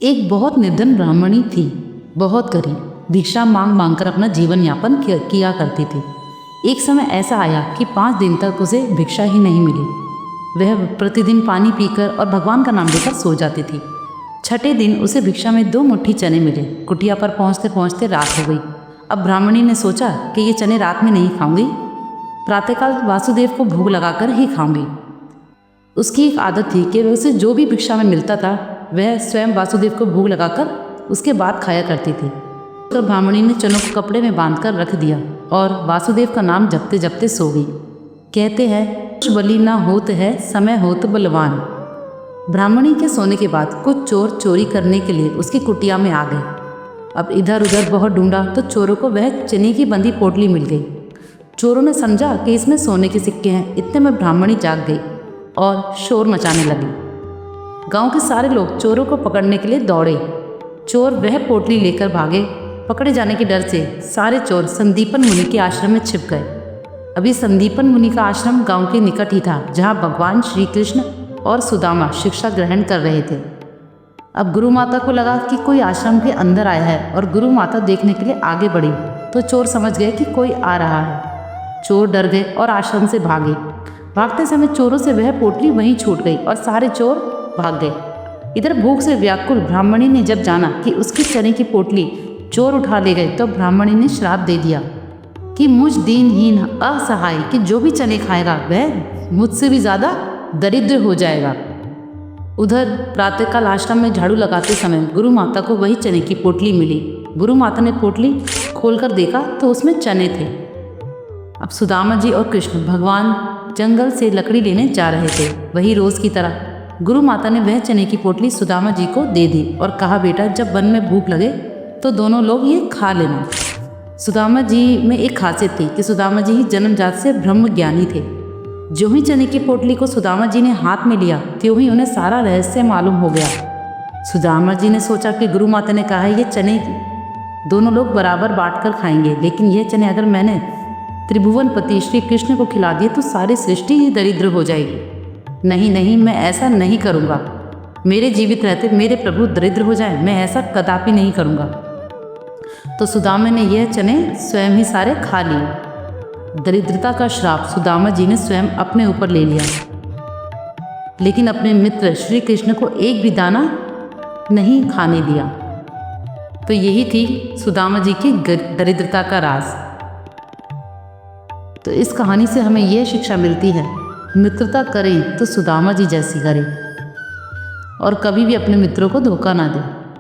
एक बहुत निर्धन ब्राह्मणी थी, बहुत गरीब, भिक्षा मांग मांग कर अपना जीवन यापन किया करती थी। एक समय ऐसा आया कि 5 दिन तक उसे भिक्षा ही नहीं मिली। वह प्रतिदिन पानी पीकर और भगवान का नाम लेकर सो जाती थी। छठे दिन उसे भिक्षा में 2 मुट्ठी चने मिले। कुटिया पर पहुँचते पहुँचते रात हो गई। अब ब्राह्मणी ने सोचा कि ये चने रात में नहीं खाऊंगी, प्रातःकाल वासुदेव को भोग लगाकर ही खाऊंगी। उसकी एक आदत थी कि उसे जो भी भिक्षा में मिलता था वह स्वयं वासुदेव को भोग लगाकर उसके बाद खाया करती थी। तो ब्राह्मणी ने चनों को कपड़े में बांधकर रख दिया और वासुदेव का नाम जपते जपते सो गई। कहते हैं, कुछ बलि ना होत है, समय होत बलवान। ब्राह्मणी के सोने के बाद कुछ चोर चोरी करने के लिए उसकी कुटिया में आ गए। अब इधर उधर बहुत ढूंढा तो चोरों को वह चने की बंधी पोटली मिल गई। चोरों ने समझा कि इसमें सोने के सिक्के हैं। इतने में ब्राह्मणी जाग गई और शोर मचाने लगी। गांव के सारे लोग चोरों को पकड़ने के लिए दौड़े। चोर वह पोटली लेकर भागे। पकड़े जाने के डर से सारे चोर संदीपन मुनि के आश्रम में छिप गए। अभी संदीपन मुनि का आश्रम गांव के निकट ही था, जहां भगवान श्री कृष्ण और सुदामा शिक्षा ग्रहण कर रहे थे। अब गुरु माता को लगा कि कोई आश्रम के अंदर आया है और गुरु माता देखने के लिए आगे बढ़ी तो चोर समझ गए कि कोई आ रहा है। चोर डर गए और आश्रम से भागे। भागते समय चोरों से वह पोटली वहीं छूट गई और सारे चोर भाग गए। इधर भूख से व्याकुल ब्राह्मणी ने जब जाना कि उसकी चने की पोटली चोर उठा ले गए तो ब्राह्मणी ने श्राप दे दिया कि मुझ दीनहीन असहाय कि जो भी चने खाएगा वह मुझसे भी ज़्यादा दरिद्र हो जाएगा। उधर प्रातःकाल आश्रम में झाड़ू लगाते समय गुरु माता को वही चने की पोटली मिली। गुरु माता ने पोटली खोलकर देखा तो उसमें चने थे। अब सुदामा जी और कृष्ण भगवान जंगल से लकड़ी लेने जा रहे थे। वही रोज़ की तरह गुरु माता ने वह चने की पोटली सुदामा जी को दे दी और कहा, बेटा जब वन में भूख लगे तो दोनों लोग ये खा लेना। सुदामा जी में एक खासियत थी कि सुदामा जी ही जन्मजात से ब्रह्म ज्ञानी थे। जो ही चने की पोटली को सुदामा जी ने हाथ में लिया त्यों ही उन्हें सारा रहस्य मालूम हो गया। सुदामा जी ने सोचा कि गुरु माता ने कहा है ये चने दोनों लोग बराबर बांटकर खाएंगे, लेकिन ये चने अगर मैंने त्रिभुवनपति श्री कृष्ण को खिला दिए तो सारी सृष्टि ही दरिद्र हो जाएगी। नहीं नहीं, मैं ऐसा नहीं करूँगा। मेरे जीवित रहते मेरे प्रभु दरिद्र हो जाए, मैं ऐसा कदापि नहीं करूँगा। तो सुदामा ने यह चने स्वयं ही सारे खा लिए। दरिद्रता का श्राप सुदामा जी ने स्वयं अपने ऊपर ले लिया, लेकिन अपने मित्र श्री कृष्ण को एक भी दाना नहीं खाने दिया। तो यही थी सुदामा जी की दरिद्रता का राज। तो इस कहानी से हमें यह शिक्षा मिलती है, मित्रता करें तो सुदामा जी जैसी करें और कभी भी अपने मित्रों को धोखा ना दें।